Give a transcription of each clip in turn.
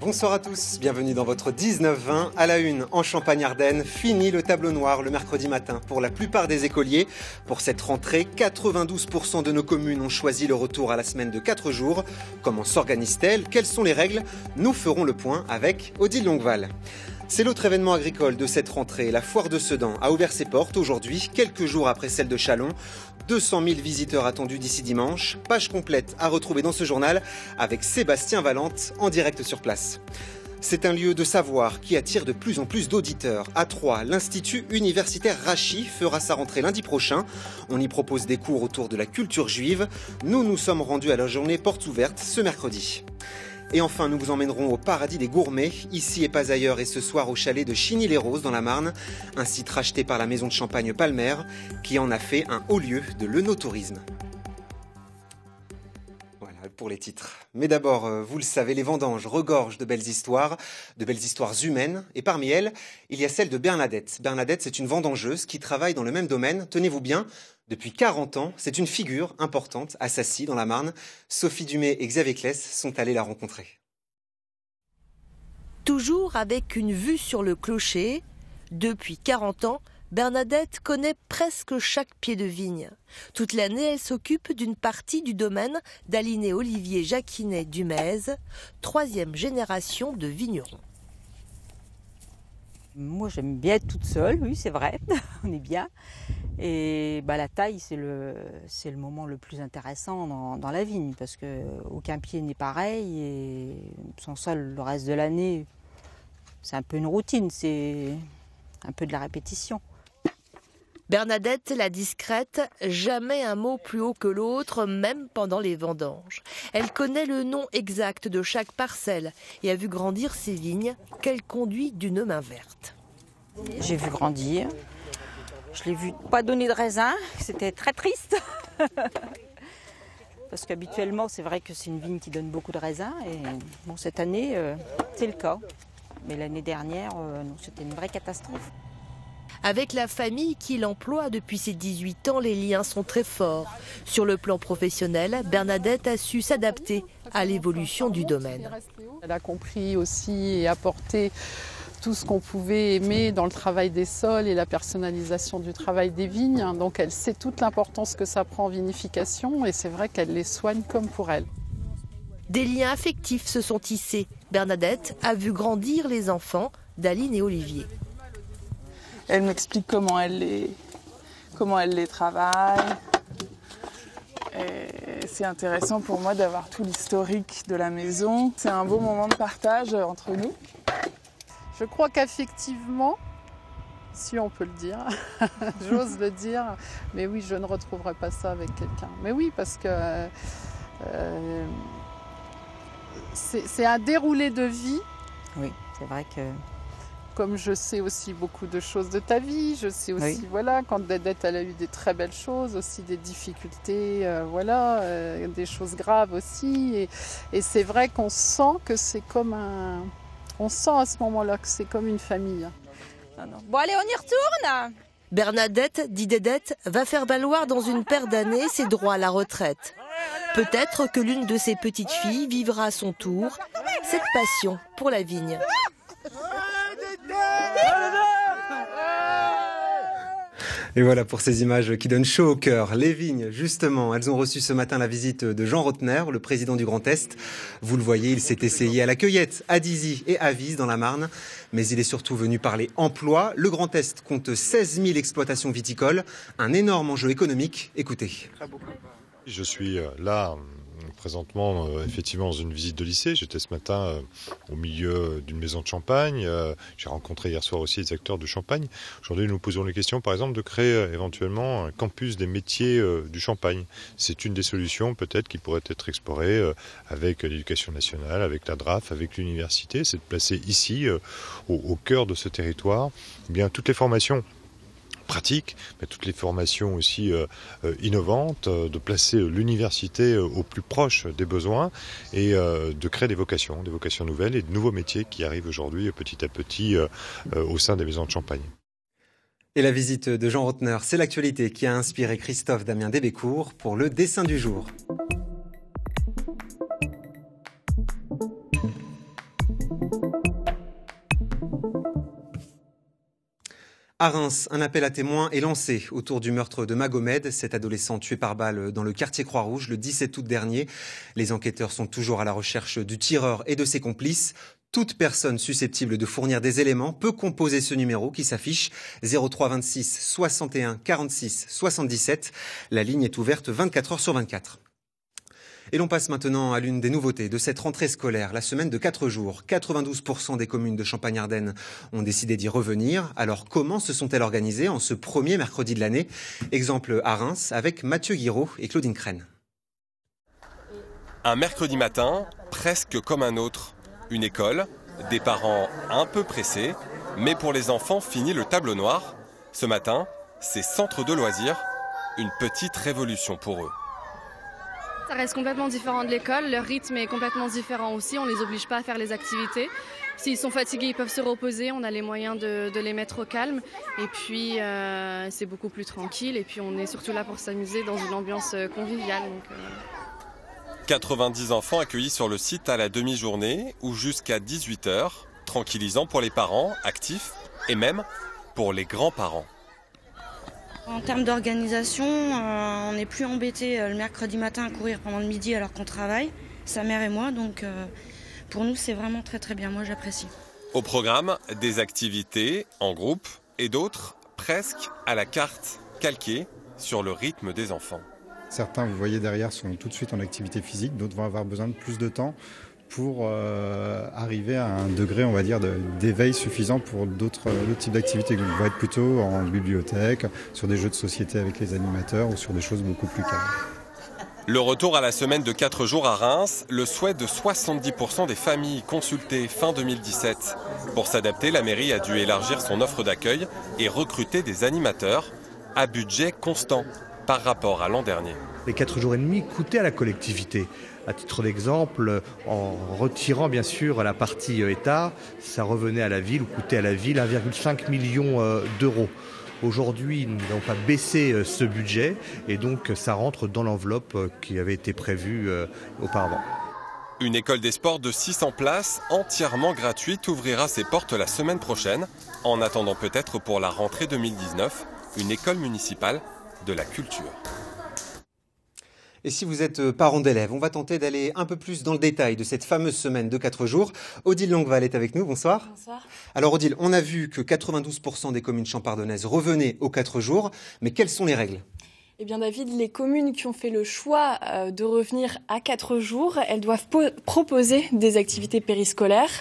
Bonsoir à tous, bienvenue dans votre 19-20 à la une en Champagne-Ardenne. Fini le tableau noir le mercredi matin pour la plupart des écoliers. Pour cette rentrée, 92% de nos communes ont choisi le retour à la semaine de 4 jours. Comment s'organise-t-elle? Quelles sont les règles? Nous ferons le point avec Odile Longueval. C'est l'autre événement agricole de cette rentrée. La foire de Sedan a ouvert ses portes aujourd'hui, quelques jours après celle de Châlons. 200 000 visiteurs attendus d'ici dimanche. Page complète à retrouver dans ce journal avec Sébastien Valente en direct sur place. C'est un lieu de savoir qui attire de plus en plus d'auditeurs. À Troyes, l'Institut universitaire Rachy fera sa rentrée lundi prochain. On y propose des cours autour de la culture juive. Nous nous sommes rendus à la journée portes ouvertes ce mercredi. Et enfin, nous vous emmènerons au paradis des gourmets, ici et pas ailleurs, et ce soir au chalet de Chigny-les-Roses dans la Marne, un site racheté par la maison de champagne Palmer, qui en a fait un haut lieu de l'œnotourisme. Voilà pour les titres. Mais d'abord, vous le savez, les vendanges regorgent de belles histoires humaines, et parmi elles, il y a celle de Bernadette. Bernadette, c'est une vendangeuse qui travaille dans le même domaine, tenez-vous bien, depuis 40 ans, c'est une figure importante à Sassy, dans la Marne. Sophie Dumais et Xavier Claes sont allés la rencontrer. Toujours avec une vue sur le clocher, depuis 40 ans, Bernadette connaît presque chaque pied de vigne. Toute l'année, elle s'occupe d'une partie du domaine d'Aline Olivier Jacquinet Dumez, 3e génération de vignerons. Moi, j'aime bien être toute seule, oui, c'est vrai, on est bien. Et la taille, c'est le moment le plus intéressant dans la vigne, parce qu'aucun pied n'est pareil, et sans ça, le reste de l'année, c'est un peu une routine, c'est un peu de la répétition. Bernadette, la discrète, jamais un mot plus haut que l'autre, même pendant les vendanges. Elle connaît le nom exact de chaque parcelle et a vu grandir ses vignes qu'elle conduit d'une main verte. J'ai vu grandir, je l'ai vu pas donner de raisin, c'était très triste. Parce qu'habituellement, c'est vrai que c'est une vigne qui donne beaucoup de raisins, et bon, cette année, c'est le cas. Mais l'année dernière, non, c'était une vraie catastrophe. Avec la famille qui l'emploie depuis ses 18 ans, les liens sont très forts. Sur le plan professionnel, Bernadette a su s'adapter à l'évolution du domaine. Elle a compris aussi et apporté tout ce qu'on pouvait aimer dans le travail des sols et la personnalisation du travail des vignes. Donc elle sait toute l'importance que ça prend en vinification, et c'est vrai qu'elle les soigne comme pour elle. Des liens affectifs se sont tissés. Bernadette a vu grandir les enfants d'Aline et Olivier. Elle m'explique comment elle les travaille. Et c'est intéressant pour moi d'avoir tout l'historique de la maison. C'est un beau moment de partage entre nous. Je crois qu'affectivement, si on peut le dire, j'ose le dire, mais oui, je ne retrouverai pas ça avec quelqu'un. Mais oui, parce que c'est un déroulé de vie. Oui, c'est vrai que... Comme je sais aussi beaucoup de choses de ta vie, je sais aussi, oui. Voilà, quand Bernadette, elle a eu des très belles choses, aussi des difficultés, des choses graves aussi. Et c'est vrai qu'on sent que c'est comme un... On sent à ce moment-là que c'est comme une famille. Bon allez, on y retourne. Bernadette, dit Dédette, va faire valoir dans une paire d'années ses droits à la retraite. Peut-être que l'une de ses petites filles vivra à son tour cette passion pour la vigne. Et voilà pour ces images qui donnent chaud au cœur. Les vignes, justement, elles ont reçu ce matin la visite de Jean Rotner, le président du Grand Est. Vous le voyez, il s'est essayé à la cueillette, à Dizy et à Vise dans la Marne. Mais il est surtout venu parler emploi. Le Grand Est compte 16 000 exploitations viticoles. Un énorme enjeu économique. Écoutez. Je suis là... Présentement, effectivement, dans une visite de lycée. J'étais ce matin au milieu d'une maison de champagne. J'ai rencontré hier soir aussi des acteurs de Champagne. Aujourd'hui, nous posons les questions, par exemple, de créer éventuellement un campus des métiers du Champagne. C'est une des solutions, peut-être, qui pourrait être explorée avec l'éducation nationale, avec la DRAF, avec l'université. C'est de placer ici, au cœur de ce territoire, eh bien, toutes les formations pratiques, mais toutes les formations aussi innovantes, de placer l'université au plus proche des besoins et de créer des vocations nouvelles et de nouveaux métiers qui arrivent aujourd'hui petit à petit au sein des maisons de Champagne. Et la visite de Jean Rotner, c'est l'actualité qui a inspiré Christophe Damien Débécourt pour le dessin du jour. À Reims, un appel à témoins est lancé autour du meurtre de Magomède, cet adolescent tué par balle dans le quartier Croix-Rouge le 17 août dernier. Les enquêteurs sont toujours à la recherche du tireur et de ses complices. Toute personne susceptible de fournir des éléments peut composer ce numéro qui s'affiche 03 26 61 46 77. La ligne est ouverte 24 heures sur 24. Et l'on passe maintenant à l'une des nouveautés de cette rentrée scolaire, la semaine de 4 jours. 92% des communes de Champagne-Ardenne ont décidé d'y revenir. Alors comment se sont-elles organisées en ce premier mercredi de l'année? Exemple à Reims avec Mathieu Guiraud et Claudine Crène. Un mercredi matin, presque comme un autre. Une école, des parents un peu pressés, mais pour les enfants, fini le tableau noir. Ce matin, c'est centre de loisirs, une petite révolution pour eux. Ça reste complètement différent de l'école, leur rythme est complètement différent aussi, on ne les oblige pas à faire les activités. S'ils sont fatigués, ils peuvent se reposer, on a les moyens de les mettre au calme. Et puis c'est beaucoup plus tranquille et puis on est surtout là pour s'amuser dans une ambiance conviviale. 90 enfants accueillis sur le site à la demi-journée ou jusqu'à 18h, tranquillisant pour les parents actifs et même pour les grands-parents. En termes d'organisation, on n'est plus embêtés le mercredi matin à courir pendant le midi alors qu'on travaille, sa mère et moi, donc pour nous c'est vraiment très très bien, moi j'apprécie. Au programme, des activités en groupe et d'autres presque à la carte, calquées sur le rythme des enfants. Certains, vous voyez derrière, sont tout de suite en activité physique, d'autres vont avoir besoin de plus de temps pour arriver à un degré, on va dire, d'éveil suffisant pour d'autres types d'activités. Ils vont être plutôt en bibliothèque, sur des jeux de société avec les animateurs ou sur des choses beaucoup plus calmes. Le retour à la semaine de 4 jours à Reims, le souhait de 70% des familles consultées fin 2017. Pour s'adapter, la mairie a dû élargir son offre d'accueil et recruter des animateurs à budget constant par rapport à l'an dernier. Les 4 jours et demi coûtaient à la collectivité. À titre d'exemple, en retirant bien sûr la partie État, ça revenait à la ville ou coûtait à la ville 1,5 million d'euros. Aujourd'hui, nous n'avons pas baissé ce budget et donc ça rentre dans l'enveloppe qui avait été prévue auparavant. Une école des sports de 600 places, entièrement gratuite, ouvrira ses portes la semaine prochaine. En attendant peut-être pour la rentrée 2019, une école municipale de la culture. Et si vous êtes parent d'élèves, on va tenter d'aller un peu plus dans le détail de cette fameuse semaine de 4 jours. Odile Longueval est avec nous, bonsoir. Bonsoir. Alors Odile, on a vu que 92% des communes champardonnaises revenaient aux 4 jours, mais quelles sont les règles ? Eh bien David, les communes qui ont fait le choix de revenir à 4 jours, elles doivent proposer des activités périscolaires.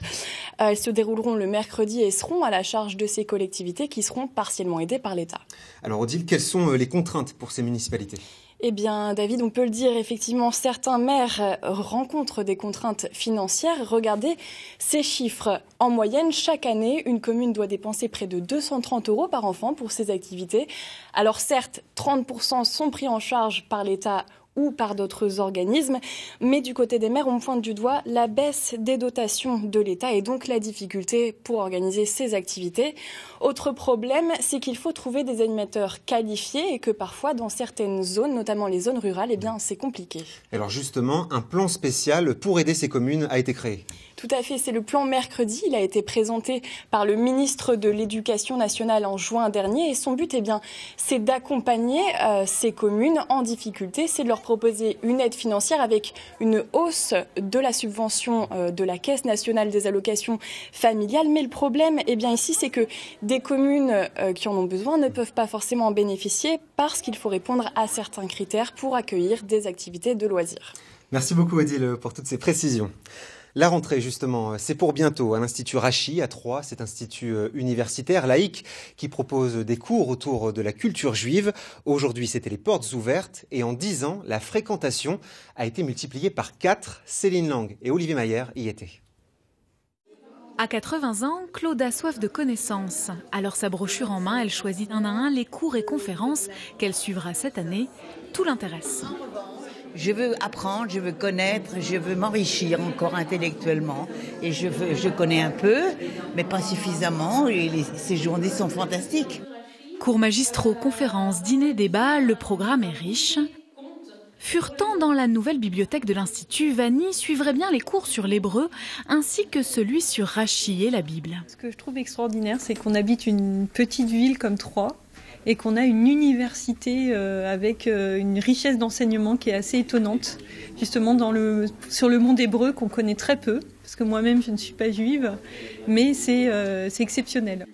Elles se dérouleront le mercredi et seront à la charge de ces collectivités qui seront partiellement aidées par l'État. Alors Odile, quelles sont les contraintes pour ces municipalités ? Eh bien, David, on peut le dire, effectivement, certains maires rencontrent des contraintes financières. Regardez ces chiffres. En moyenne, chaque année, une commune doit dépenser près de 230 € par enfant pour ces activités. Alors certes, 30% sont pris en charge par l'État ou par d'autres organismes. Mais du côté des maires, on pointe du doigt la baisse des dotations de l'État et donc la difficulté pour organiser ces activités. Autre problème, c'est qu'il faut trouver des animateurs qualifiés et que parfois, dans certaines zones, notamment les zones rurales, eh bien, c'est compliqué. Alors justement, un plan spécial pour aider ces communes a été créé. Tout à fait, c'est le plan mercredi. Il a été présenté par le ministre de l'Éducation nationale en juin dernier et son but, eh bien, c'est d'accompagner ces communes en difficulté, c'est de leur proposer une aide financière avec une hausse de la subvention de la Caisse nationale des allocations familiales. Mais le problème, eh bien, ici, c'est que des communes qui en ont besoin ne peuvent pas forcément en bénéficier parce qu'il faut répondre à certains critères pour accueillir des activités de loisirs. Merci beaucoup Odile pour toutes ces précisions. La rentrée, justement, c'est pour bientôt à l'Institut Rachy à Troyes, cet institut universitaire laïque qui propose des cours autour de la culture juive. Aujourd'hui, c'était les portes ouvertes et en 10 ans, la fréquentation a été multipliée par 4. Céline Lang et Olivier Mayer y étaient. À 80 ans, Claude a soif de connaissances. Alors sa brochure en main, elle choisit un à un les cours et conférences qu'elle suivra cette année. Tout l'intéresse. Je veux apprendre, je veux connaître, je veux m'enrichir encore intellectuellement. Et je connais un peu, mais pas suffisamment. Et ces journées sont fantastiques. Cours magistraux, conférences, dîners, débats, le programme est riche. Furetant dans la nouvelle bibliothèque de l'Institut, Vanny suivrait bien les cours sur l'hébreu ainsi que celui sur Rachi et la Bible. Ce que je trouve extraordinaire, c'est qu'on habite une petite ville comme Troyes et qu'on a une université avec une richesse d'enseignement qui est assez étonnante, justement sur le monde hébreu qu'on connaît très peu, parce que moi-même je ne suis pas juive, mais c'est exceptionnel.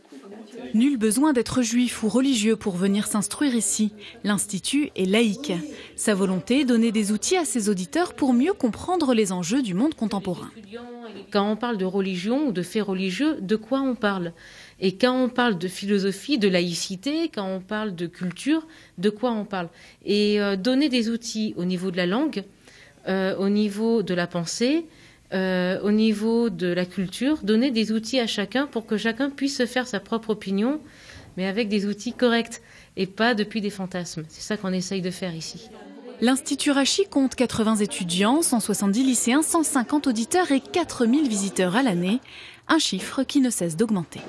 Nul besoin d'être juif ou religieux pour venir s'instruire ici. L'Institut est laïque. Sa volonté, donner des outils à ses auditeurs pour mieux comprendre les enjeux du monde contemporain. Quand on parle de religion ou de faits religieux, de quoi on parle ? Et quand on parle de philosophie, de laïcité, quand on parle de culture, de quoi on parle ? Et donner des outils au niveau de la langue, au niveau de la pensée, au niveau de la culture, donner des outils à chacun pour que chacun puisse se faire sa propre opinion, mais avec des outils corrects et pas depuis des fantasmes. C'est ça qu'on essaye de faire ici. L'Institut Rachi compte 80 étudiants, 170 lycéens, 150 auditeurs et 4000 visiteurs à l'année, un chiffre qui ne cesse d'augmenter.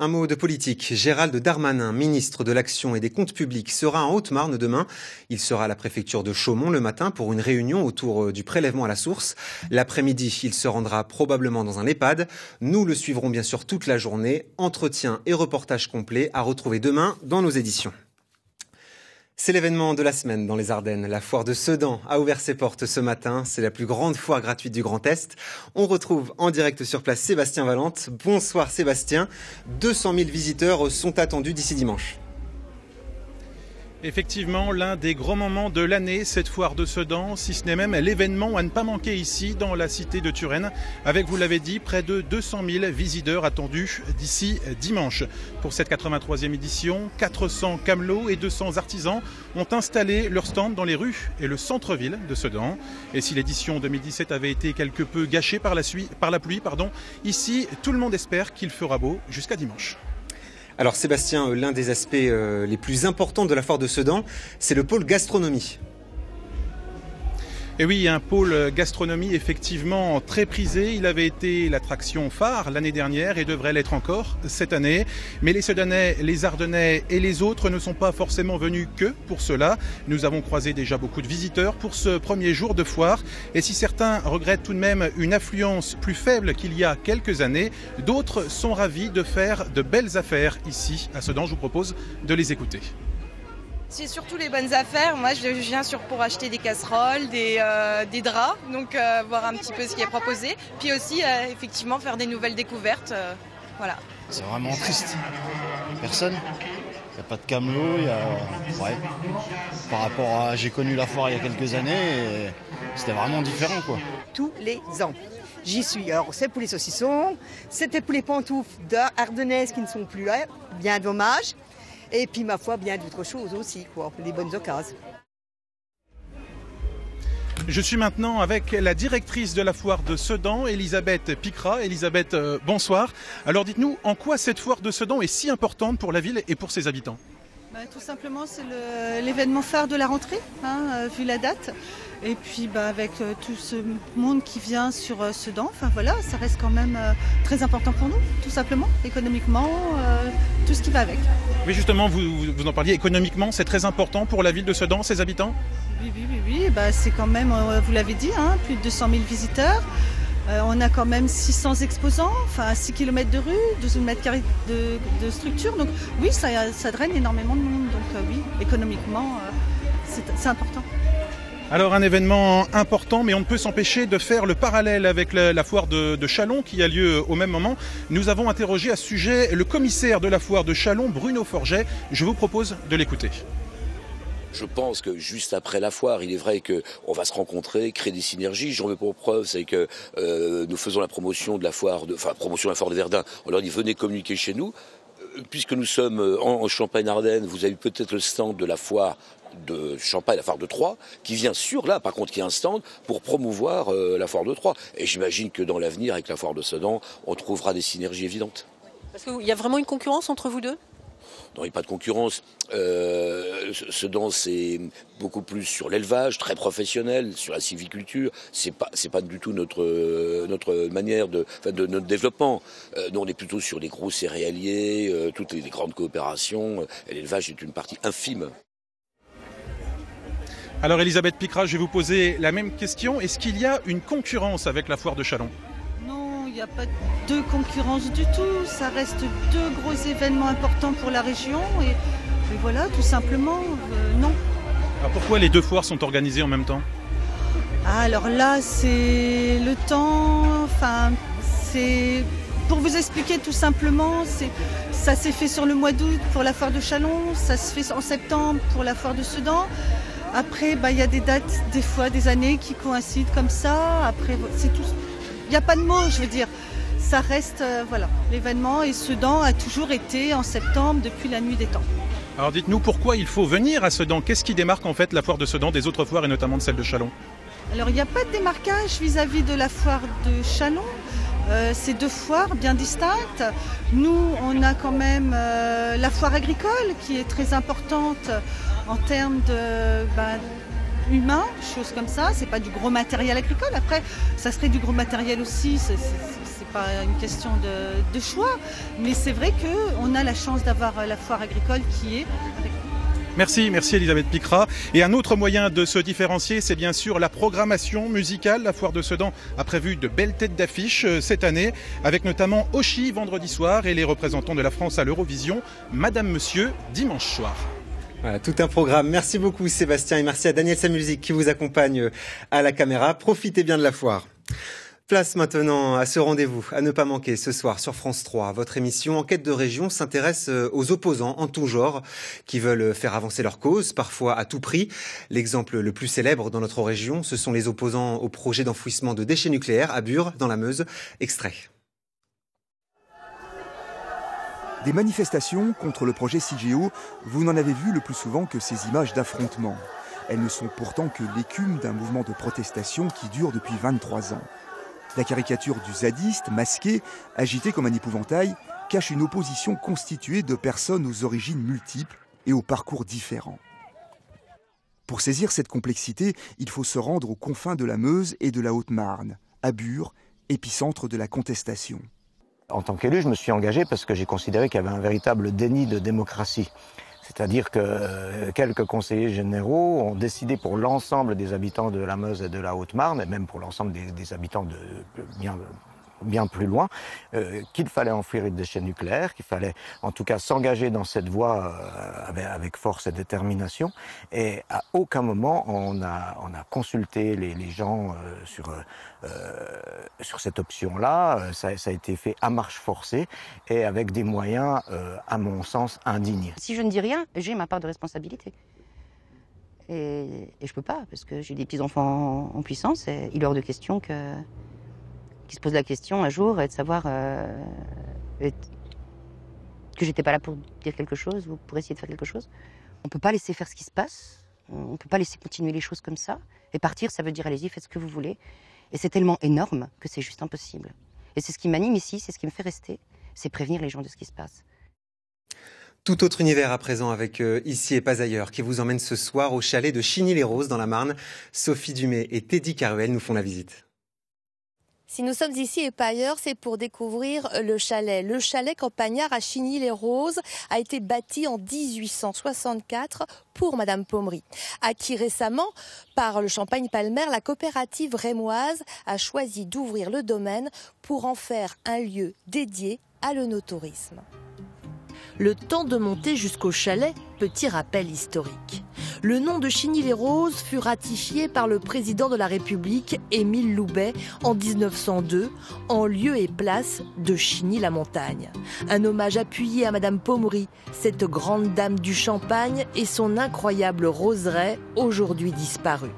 Un mot de politique. Gérald Darmanin, ministre de l'Action et des Comptes Publics, sera en Haute-Marne demain. Il sera à la préfecture de Chaumont le matin pour une réunion autour du prélèvement à la source. L'après-midi, il se rendra probablement dans un EHPAD. Nous le suivrons bien sûr toute la journée. Entretien et reportage complet à retrouver demain dans nos éditions. C'est l'événement de la semaine dans les Ardennes. La foire de Sedan a ouvert ses portes ce matin. C'est la plus grande foire gratuite du Grand Est. On retrouve en direct sur place Sébastien Valente. Bonsoir Sébastien. 200 000 visiteurs sont attendus d'ici dimanche. Effectivement, l'un des grands moments de l'année, cette foire de Sedan, si ce n'est même l'événement à ne pas manquer ici dans la cité de Turenne, avec, vous l'avez dit, près de 200 000 visiteurs attendus d'ici dimanche. Pour cette 83e édition, 400 camelots et 200 artisans ont installé leur stand dans les rues et le centre-ville de Sedan. Et si l'édition 2017 avait été quelque peu gâchée par la pluie, ici, tout le monde espère qu'il fera beau jusqu'à dimanche. Alors Sébastien, l'un des aspects les plus importants de la foire de Sedan, c'est le pôle gastronomie. Et oui, un pôle gastronomie effectivement très prisé. Il avait été l'attraction phare l'année dernière et devrait l'être encore cette année. Mais les Sedanais, les Ardennais et les autres ne sont pas forcément venus que pour cela. Nous avons croisé déjà beaucoup de visiteurs pour ce premier jour de foire. Et si certains regrettent tout de même une affluence plus faible qu'il y a quelques années, d'autres sont ravis de faire de belles affaires ici à Sedan. Je vous propose de les écouter. C'est surtout les bonnes affaires. Moi, je viens pour acheter des casseroles, des draps, donc voir un petit peu ce qui est proposé. Puis aussi, effectivement, faire des nouvelles découvertes. Voilà. C'est vraiment triste. Personne. Il n'y a pas de camelot. Ouais. Par rapport à... J'ai connu la foire il y a quelques années et c'était vraiment différent, quoi. Tous les ans. J'y suis. Alors, c'est pour les saucissons, c'était pour les pantoufles ardennaises qui ne sont plus là. Bien dommage. Et puis, ma foi, bien d'autres choses aussi, quoi, les bonnes occasions. Je suis maintenant avec la directrice de la foire de Sedan, Elisabeth Picra. Elisabeth, bonsoir. Alors dites-nous, en quoi cette foire de Sedan est si importante pour la ville et pour ses habitants ? Tout simplement, c'est l'événement phare de la rentrée, vu la date. Et puis avec tout ce monde qui vient sur Sedan, ça reste quand même très important pour nous, tout simplement, économiquement, tout ce qui va avec. Oui, justement, vous en parliez, économiquement, c'est très important pour la ville de Sedan, ses habitants ? Oui, c'est quand même, vous l'avez dit, plus de 200 000 visiteurs. On a quand même 600 exposants, 6 km de rue, 12 mètres carrés de structure. Donc oui, ça draine énormément de monde. Donc oui, économiquement, c'est important. Alors un événement important, mais on ne peut s'empêcher de faire le parallèle avec la foire de Châlons qui a lieu au même moment. Nous avons interrogé à ce sujet le commissaire de la foire de Châlons, Bruno Forget. Je vous propose de l'écouter. Je pense que juste après la foire, il est vrai qu'on va se rencontrer, créer des synergies. J'en veux pour preuve, c'est que nous faisons la promotion de la foire, promotion de la foire de Verdun. On leur dit venez communiquer chez nous. Puisque nous sommes en Champagne-Ardenne, vous avez peut-être le stand de la foire de Champagne, la foire de Troyes, qui vient par contre, qui est un stand pour promouvoir la foire de Troyes. Et j'imagine que dans l'avenir, avec la foire de Sedan, on trouvera des synergies évidentes. Parce qu'il y a vraiment une concurrence entre vous deux ? Non, il n'y a pas de concurrence. Sedan, c'est beaucoup plus sur l'élevage, très professionnel, sur la sylviculture. C'est pas du tout notre manière de notre développement. Nous, on est plutôt sur les gros céréaliers, toutes les grandes coopérations. Et l'élevage est une partie infime. Alors Elisabeth Picrat, je vais vous poser la même question. Est-ce qu'il y a une concurrence avec la foire de Châlons? Non, il n'y a pas de concurrence du tout. Ça reste deux gros événements importants pour la région. Et voilà, tout simplement, non. Alors pourquoi les deux foires sont organisées en même temps? Alors là, c'est le temps... Enfin, c'est... Pour vous expliquer tout simplement, ça s'est fait sur le mois d'août pour la foire de Châlons, ça se fait en septembre pour la foire de Sedan. Après, il y a des dates, des fois, des années qui coïncident comme ça. Après, c'est tout. Il n'y a pas de mots, je veux dire. Ça reste, voilà, l'événement. Et Sedan a toujours été en septembre depuis la nuit des temps. Alors dites-nous pourquoi il faut venir à Sedan. Qu'est-ce qui démarque en fait la foire de Sedan des autres foires et notamment de celle de Châlons? Alors, il n'y a pas de démarquage vis-à-vis de la foire de Châlons. C'est deux foires bien distinctes. Nous, on a quand même la foire agricole qui est très importante en termes de humains, choses comme ça. C'est pas du gros matériel agricole. Après, ça serait du gros matériel aussi. C'est pas une question de choix. Mais c'est vrai qu'on a la chance d'avoir la foire agricole qui est avec. Merci Elisabeth Picrat. Et un autre moyen de se différencier, c'est bien sûr la programmation musicale. La foire de Sedan a prévu de belles têtes d'affiche cette année, avec notamment Oshi vendredi soir et les représentants de la France à l'Eurovision, Madame Monsieur dimanche soir. Voilà, tout un programme. Merci beaucoup Sébastien et merci à Daniel Samulzik qui vous accompagne à la caméra. Profitez bien de la foire. Place maintenant à ce rendez-vous, à ne pas manquer ce soir sur France 3. Votre émission Enquête de région s'intéresse aux opposants en tout genre qui veulent faire avancer leur cause, parfois à tout prix. L'exemple le plus célèbre dans notre région, ce sont les opposants au projet d'enfouissement de déchets nucléaires à Bure, dans la Meuse. Extrait. Des manifestations contre le projet CIGEO, vous n'en avez vu le plus souvent que ces images d'affrontement. Elles ne sont pourtant que l'écume d'un mouvement de protestation qui dure depuis 23 ans. La caricature du zadiste, masqué, agité comme un épouvantail, cache une opposition constituée de personnes aux origines multiples et aux parcours différents. Pour saisir cette complexité, il faut se rendre aux confins de la Meuse et de la Haute-Marne, à Bure, épicentre de la contestation. En tant qu'élu, je me suis engagé parce que j'ai considéré qu'il y avait un véritable déni de démocratie. C'est-à-dire que quelques conseillers généraux ont décidé pour l'ensemble des habitants de la Meuse et de la Haute-Marne, et même pour l'ensemble des habitants de bien plus loin, qu'il fallait enfouir les déchets nucléaires, qu'il fallait en tout cas s'engager dans cette voie avec force et détermination. Et à aucun moment on a consulté les gens sur cette option-là. Ça a été fait à marche forcée et avec des moyens, à mon sens, indignes. Si je ne dis rien, j'ai ma part de responsabilité. Et je peux pas, parce que j'ai des petits-enfants en puissance et il est hors de question qu'ils se posent la question un jour et de savoir que j'étais pas là pour dire quelque chose ou pour essayer de faire quelque chose. On peut pas laisser faire ce qui se passe, on peut pas laisser continuer les choses comme ça. Et partir, ça veut dire allez-y, faites ce que vous voulez. Et c'est tellement énorme que c'est juste impossible. Et c'est ce qui m'anime ici, c'est ce qui me fait rester, c'est prévenir les gens de ce qui se passe. Tout autre univers à présent avec Ici et pas ailleurs qui vous emmène ce soir au chalet de Chigny-les-Roses dans la Marne. Sophie Dumais et Teddy Caruel nous font la visite. Si nous sommes ici et pas ailleurs, c'est pour découvrir le chalet. Le chalet campagnard à Chigny-les-Roses a été bâti en 1864 pour Madame Pommery. Acquis récemment par le Champagne-Palmer, la coopérative rémoise a choisi d'ouvrir le domaine pour en faire un lieu dédié à l'œnotourisme. Le temps de monter jusqu'au chalet, petit rappel historique. Le nom de Chigny-les-Roses fut ratifié par le président de la République, Émile Loubet, en 1902, en lieu et place de Chigny-la-Montagne. Un hommage appuyé à Madame Pommery, cette grande dame du Champagne et son incroyable roseraie, aujourd'hui disparue.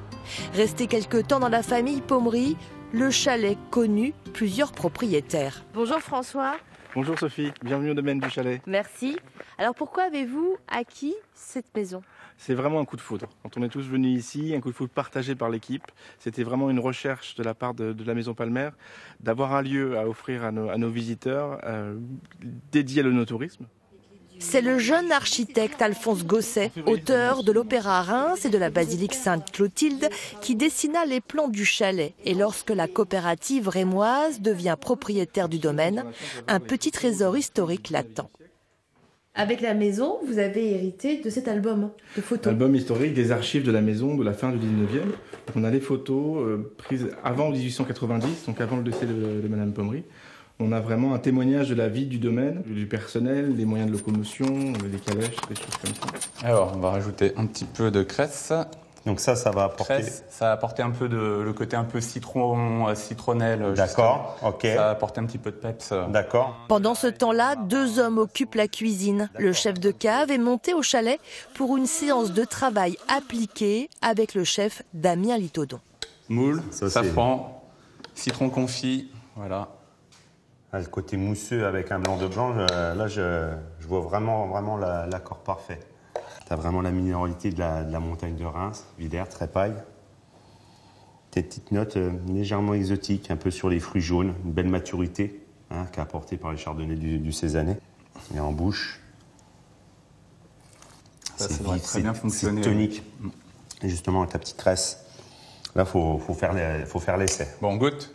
Resté quelque temps dans la famille Pommery, le chalet connut plusieurs propriétaires. Bonjour François. Bonjour Sophie, bienvenue au domaine du chalet. Merci. Alors pourquoi avez-vous acquis cette maison ? C'est vraiment un coup de foudre. Quand on est tous venus ici, un coup de foudre partagé par l'équipe. C'était vraiment une recherche de la part de la Maison Palmer d'avoir un lieu à offrir à nos visiteurs dédié à l'œnotourisme. C'est le jeune architecte Alphonse Gosset, auteur de l'Opéra à Reims et de la basilique Sainte-Clotilde, qui dessina les plans du chalet. Et lorsque la coopérative rémoise devient propriétaire du domaine, un petit trésor historique l'attend. Avec la maison, vous avez hérité de cet album de photos. Album historique des archives de la maison de la fin du 19e. On a les photos prises avant 1890, donc avant le décès de Madame Pommery. On a vraiment un témoignage de la vie du domaine, du personnel, des moyens de locomotion, des calèches, des choses comme ça. Alors, on va rajouter un petit peu de cresse. Donc ça va apporter... Cresse, ça va apporter un peu le côté un peu citronnelle. D'accord, ok. Ça va apporter un petit peu de peps. D'accord. Pendant ce temps-là, 2 hommes occupent la cuisine. Le chef de cave est monté au chalet pour une séance de travail appliquée avec le chef Damien Litodon. Moule, safran, citron confit, voilà. Le côté mousseux avec un blanc de blanc, là je vois vraiment l'accord parfait. Tu as vraiment la minéralité de la montagne de Reims, Villers, Trépaille. Des petites notes légèrement exotiques, un peu sur les fruits jaunes, une belle maturité qu'a apportée par les chardonnays du Cézanne. Et en bouche, ça devrait très bien fonctionner. C'est tonique. Et justement, ta petite cresse, là, faut faire l'essai. Bon, on goûte.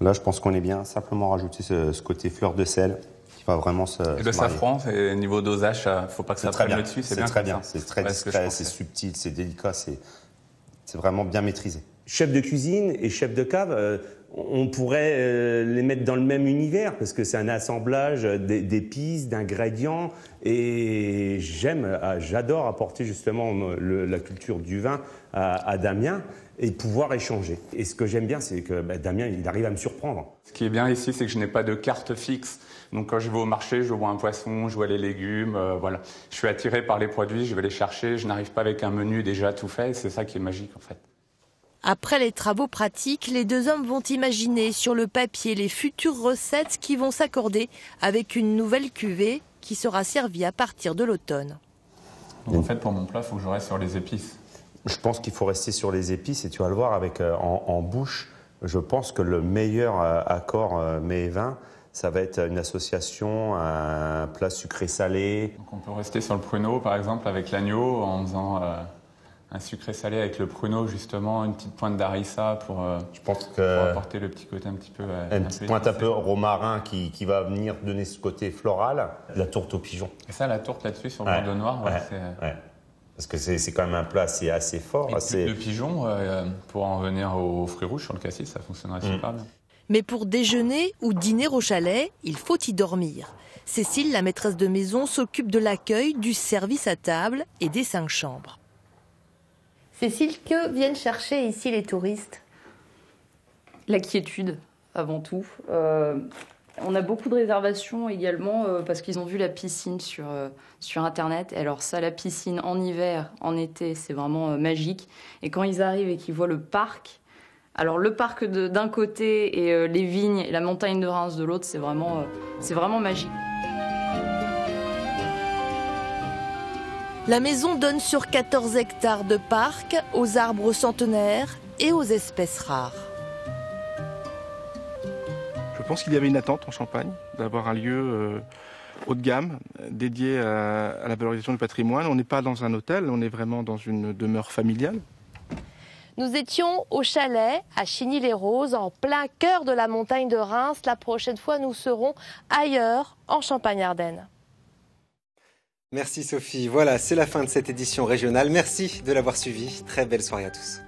Là, je pense qu'on est bien. Simplement rajouter ce côté fleur de sel qui va vraiment se Et le safran, niveau dosage, faut pas que ça prenne le dessus. C'est bien. C'est bien. C'est très discret, c'est subtil, c'est délicat, c'est vraiment bien maîtrisé. Chef de cuisine et chef de cave, on pourrait les mettre dans le même univers parce que c'est un assemblage d'épices, d'ingrédients. Et j'adore apporter justement la culture du vin à Damien et pouvoir échanger. Et ce que j'aime bien, c'est que Damien, il arrive à me surprendre. Ce qui est bien ici, c'est que je n'ai pas de carte fixe. Donc quand je vais au marché, je vois un poisson, je vois les légumes, voilà. Je suis attiré par les produits, je vais les chercher. Je n'arrive pas avec un menu déjà tout fait. C'est ça qui est magique en fait. Après les travaux pratiques, les 2 hommes vont imaginer sur le papier les futures recettes qui vont s'accorder avec une nouvelle cuvée qui sera servie à partir de l'automne. Donc en fait, pour mon plat, il faut que je reste sur les épices. Je pense qu'il faut rester sur les épices et tu vas le voir avec en bouche. Je pense que le meilleur accord mets et vin, ça va être une association, un plat sucré-salé. Donc on peut rester sur le pruneau, par exemple, avec l'agneau, en faisant un sucré-salé avec le pruneau, justement, une petite pointe d'harissa pour apporter le petit côté un petit peu... une petite pointe un peu romarin qui va venir donner ce côté floral. La tourte aux pigeons. Et ça, la tourte là-dessus, sur le bordeaux noir, ouais. Parce que c'est quand même un plat assez fort. Et le pigeon, pour en venir aux fruits rouges sur le cassis, ça fonctionnerait super bien. Mais pour déjeuner ou dîner au chalet, il faut y dormir. Cécile, la maîtresse de maison, s'occupe de l'accueil, du service à table et des 5 chambres. Cécile, que viennent chercher ici les touristes? La quiétude, avant tout. On a beaucoup de réservations également parce qu'ils ont vu la piscine sur Internet. Alors ça, la piscine en hiver, en été, c'est vraiment magique. Et quand ils arrivent et qu'ils voient le parc, alors le parc d'un côté et les vignes et la montagne de Reims de l'autre, c'est vraiment magique. La maison donne sur 14 hectares de parc, aux arbres centenaires et aux espèces rares. Je pense qu'il y avait une attente en Champagne d'avoir un lieu haut de gamme dédié à la valorisation du patrimoine. On n'est pas dans un hôtel, on est vraiment dans une demeure familiale. Nous étions au chalet à Chigny-les-Roses, en plein cœur de la montagne de Reims. La prochaine fois, nous serons ailleurs, en Champagne-Ardenne. Merci Sophie. Voilà, c'est la fin de cette édition régionale. Merci de l'avoir suivi. Très belle soirée à tous.